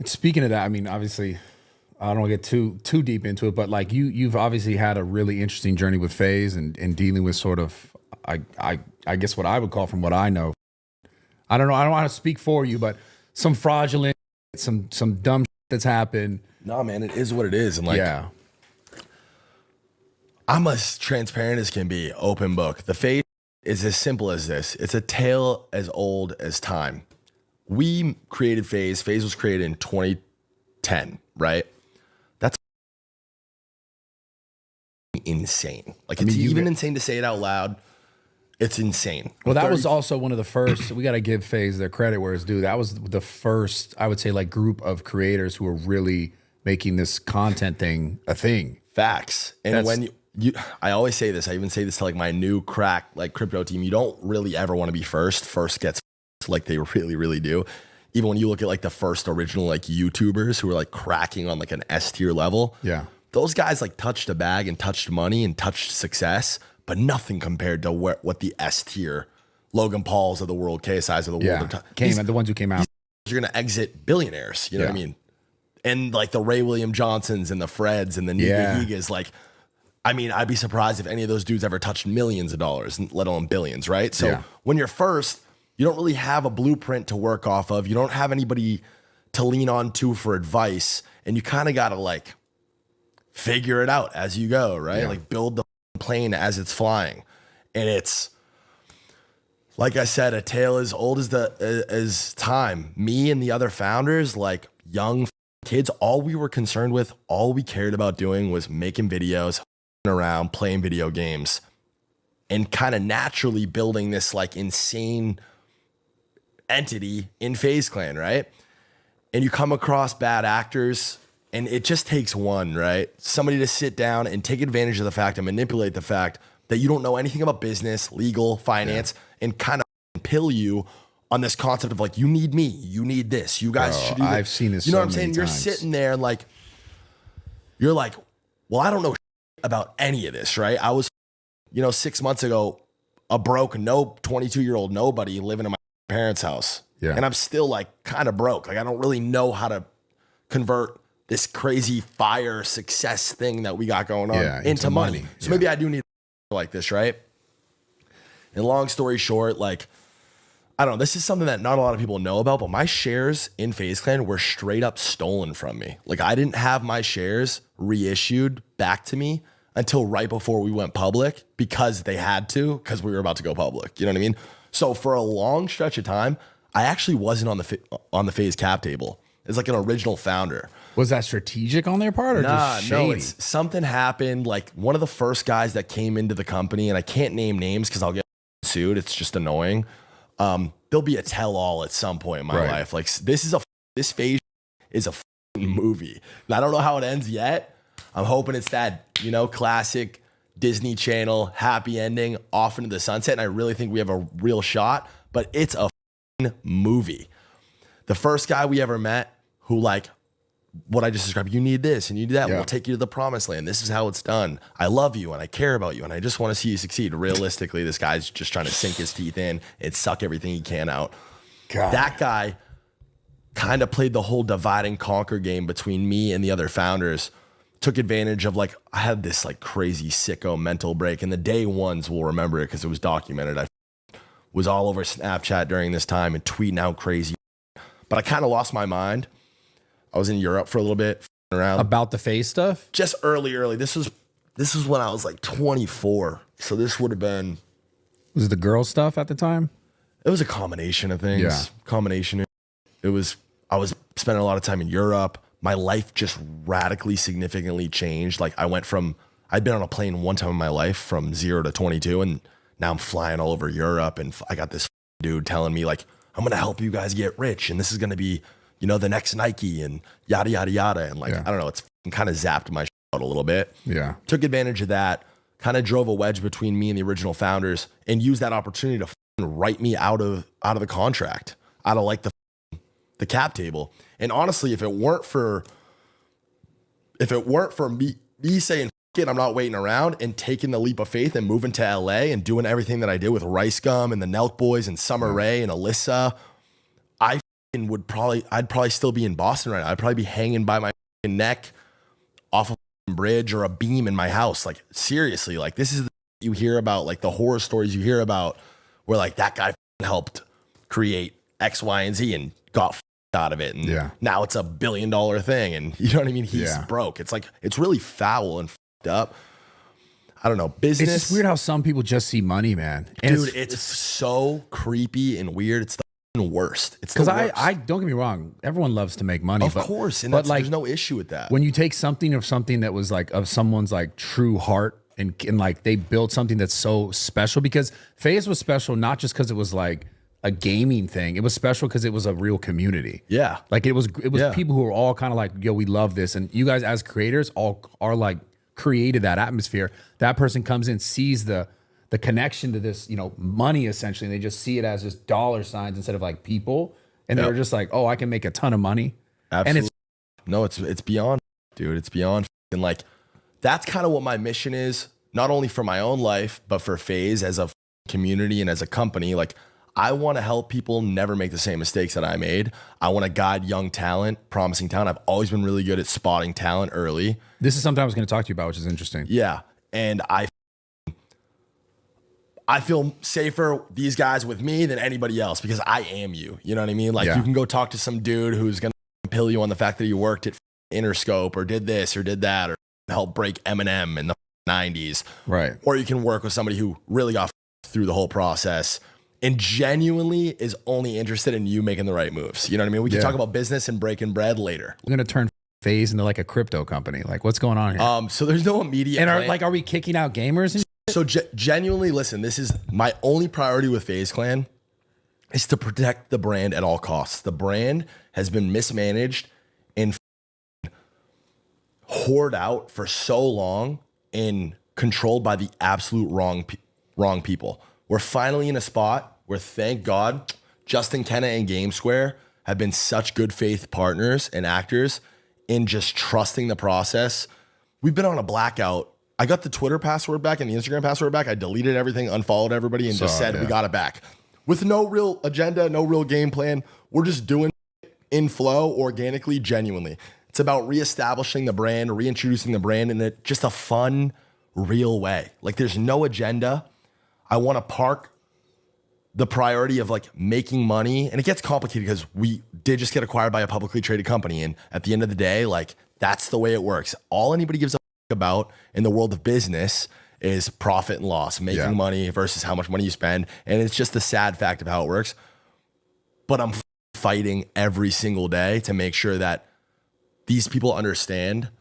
And speaking of that, I mean, obviously, I don't want to get too deep into it, but like you've obviously had a really interesting journey with Faze and dealing with sort of I guess what I would call, from what I know, I don't know, I don't want to speak for you, but some fraudulent, some dumb shit that's happened. No, man, it is what it is. And like, yeah, I'm as transparent as can be, open book. The Faze is as simple as this. It's a tale as old as time. We created Faze. Faze was created in 2010, right? That's insane. Like, it's even insane to say it out loud. It's insane. Well, that was also one of the first, we got to give Faze their credit where it's due. That was the first, I would say, like, group of creators who were really making this content thing a thing. Facts. And when you, I always say this, I even say this to like my new crack, like crypto team, you don't really ever want to be first. First gets like they really, really do. Even when you look at like the first original like YouTubers who were like cracking on like an S tier level. Yeah. Those guys like touched a bag and touched money and touched success, but nothing compared to what the S tier Logan Pauls of the world, KSIs of the world are. The ones who came out. You're going to exit billionaires. You know what I mean? And like the Ray William Johnsons and the Freds and the Niga Higas, like, I mean, I'd be surprised if any of those dudes ever touched millions of dollars, let alone billions, right? So when you're first, you don't really have a blueprint to work off of. You don't have anybody to lean on to for advice. And you kind of got to like figure it out as you go, right? Like build the plane as it's flying. And it's, like I said, a tale as old as time. Me and the other founders, like young kids, all we were concerned with, all we cared about doing was making videos, around playing video games, and kind of naturally building this like insane entity in Faze Clan, right? And you come across bad actors, and it just takes one, right? Somebody to sit down and take advantage of the fact and manipulate the fact that you don't know anything about business, legal, finance, and kind of pill you on this concept of like, you need me, you need this, you guys should do this. I've seen this. You know so what I'm saying? times. You're sitting there and like, you're like, well, I don't know about any of this, right? I was, 6 months ago, a broke, 22-year-old nobody living in my parents' house. Yeah. And I'm still like kind of broke. Like, I don't really know how to convert this crazy fire success thing that we got going on into money. So maybe I do need like this, right? And long story short, like, I don't know, this is something that not a lot of people know about, but my shares in Faze Clan were straight up stolen from me. Like, I didn't have my shares reissued back to me until right before we went public, because they had to, because we were about to go public. You know what I mean? So for a long stretch of time, I actually wasn't on the Faze cap table. It's like an original founder. Was that strategic on their part, or just shady? No, it's something happened. Like, one of the first guys that came into the company, and I can't name names because I'll get sued. It's just annoying. There'll be a tell-all at some point in my life. Like, this Faze is a movie. And I don't know how it ends yet. I'm hoping it's that, classic Disney Channel happy ending, off into the sunset. And I really think we have a real shot, but it's a movie. The first guy we ever met who, like, what I just described, you need this and you need that. We'll take you to the promised land. This is how it's done. I love you and I care about you and I just want to see you succeed. Realistically, this guy's just trying to sink his teeth in and suck everything he can out. God. That guy kind of played the whole divide and conquer game between me and the other founders. Took advantage of, like, I had this like crazy sicko mental break, and the day ones will remember it because it was documented. I was all over Snapchat during this time and tweeting out crazy, but I kind of lost my mind. I was in Europe for a little bit around about the Faze stuff. Just early. This was when I was like 24. So this would have been. Was it the girl stuff at the time? It was a combination of things. Yeah. I was spending a lot of time in Europe. My life just radically, significantly changed. Like, I'd been on a plane one time in my life from 0 to 22, and now I'm flying all over Europe, and I got this dude telling me, like, I'm gonna help you guys get rich, and this is gonna be, the next Nike, and yada, yada, yada. And like, I don't know, it's kind of zapped my out a little bit. Yeah. Took advantage of that, kind of drove a wedge between me and the original founders, and used that opportunity to write me out of the contract, out of like the cap table. And honestly, if it weren't for me saying, it, I'm not waiting around, and taking the leap of faith and moving to LA and doing everything that I did with Rice Gum and the Nelk Boys and Summer Rae and Alyssa, I I'd probably still be in Boston right now. I'd probably be hanging by my neck off a bridge or a beam in my house. Like, seriously, like, this is the you hear about, like the horror stories you hear about where like that guy helped create X, Y, and Z and got out of it. And now it's $1 billion thing. And you know what I mean? He's broke. It's like, it's really foul and up. I don't know. Business. It's just weird how some people just see money, man. And dude, it's so creepy and weird. It's the worst. It's because I don't get me wrong. Everyone loves to make money, of course. And but like, there's no issue with that. When you take something that was like of someone's like true heart and like they built something that's so special, because Faze was special, not just because it was like a gaming thing. It was special because it was a real community. Yeah. Like it was people who were all kind of like, yo, we love this. And you guys as creators all are like created that atmosphere. That person comes in, sees the connection to this, you know, money essentially, and they just see it as just dollar signs instead of like people. And they're just like, oh, I can make a ton of money. Absolutely. And it's beyond, dude. It's beyond. And like, that's kind of what my mission is, not only for my own life, but for Faze as a community and as a company. Like, I want to help people never make the same mistakes that I made. I want to guide young talent, promising talent. I've always been really good at spotting talent early. This is something I was going to talk to you about, which is interesting. Yeah. And I feel safer these guys with me than anybody else because I am you. You know what I mean? Like you can go talk to some dude who's going to pill you on the fact that he worked at Interscope or did this or did that or helped break Eminem in the 90s. Right. Or you can work with somebody who really got through the whole process and genuinely is only interested in you making the right moves. You know what I mean? We can talk about business and breaking bread later. We're going to turn Faze into like a crypto company. Like, what's going on here? So there's no immediate and are we kicking out gamers? So genuinely, listen, this is my only priority with Faze Clan is to protect the brand at all costs. The brand has been mismanaged and hoarded out for so long and controlled by the absolute wrong people. We're finally in a spot where, thank God, Justin Kenna and Game Square have been such good faith partners and actors in just trusting the process. We've been on a blackout. I got the Twitter password back and the Instagram password back. I deleted everything, unfollowed everybody, and just said we got it back. With no real agenda, no real game plan. We're just doing it in flow, organically, genuinely. It's about reestablishing the brand, reintroducing the brand in just a fun, real way. Like, there's no agenda. I want to park the priority of like making money. And it gets complicated because we did just get acquired by a publicly traded company. And at the end of the day, like, that's the way it works. All anybody gives a about in the world of business is profit and loss, making money versus how much money you spend. And it's just the sad fact of how it works. But I'm fighting every single day to make sure that these people understand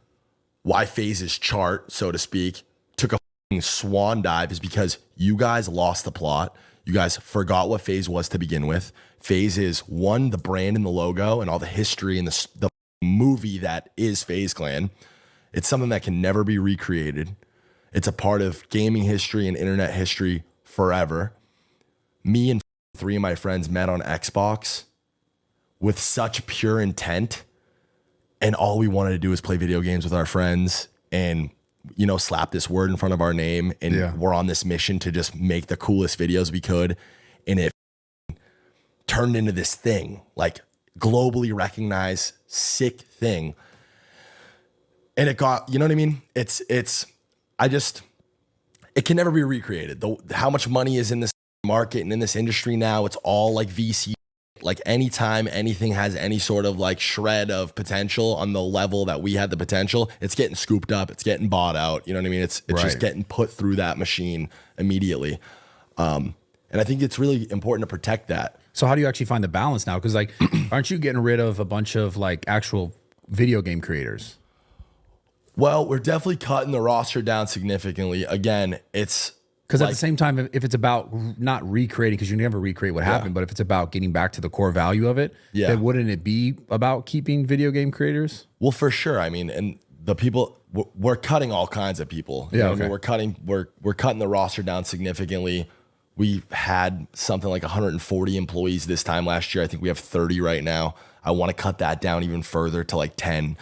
why Faze's chart, so to speak, took a swan dive is because you guys lost the plot. You guys forgot what Faze was to begin with. Faze is one, the brand and the logo and all the history and the movie that is Faze Clan. It's something that can never be recreated. It's a part of gaming history and internet history forever. Me and 3 of my friends met on Xbox with such pure intent. And all we wanted to do was play video games with our friends and, you know, slap this word in front of our name. And we're on this mission to just make the coolest videos we could. And it turned into this thing, like globally recognized, sick thing. And it got, you know what I mean? It can never be recreated. How much money is in this market and in this industry now, it's all like VC. Like anytime anything has any sort of like shred of potential on the level that we had the potential, it's getting scooped up, it's getting bought out. You know what I mean? It's just getting put through that machine immediately. And I think it's really important to protect that. So how do you actually find the balance now? Because like, aren't you getting rid of a bunch of like actual video game creators? Well, we're definitely cutting the roster down significantly. Again, it's because at the same time, if it's about not recreating, because you never recreate what happened, but if it's about getting back to the core value of it, then wouldn't it be about keeping video game creators? Well, for sure. I mean, and the people, we're cutting all kinds of people. You know, I mean, we're cutting the roster down significantly. We had something like 140 employees this time last year. I think we have 30 right now. I want to cut that down even further to like 10.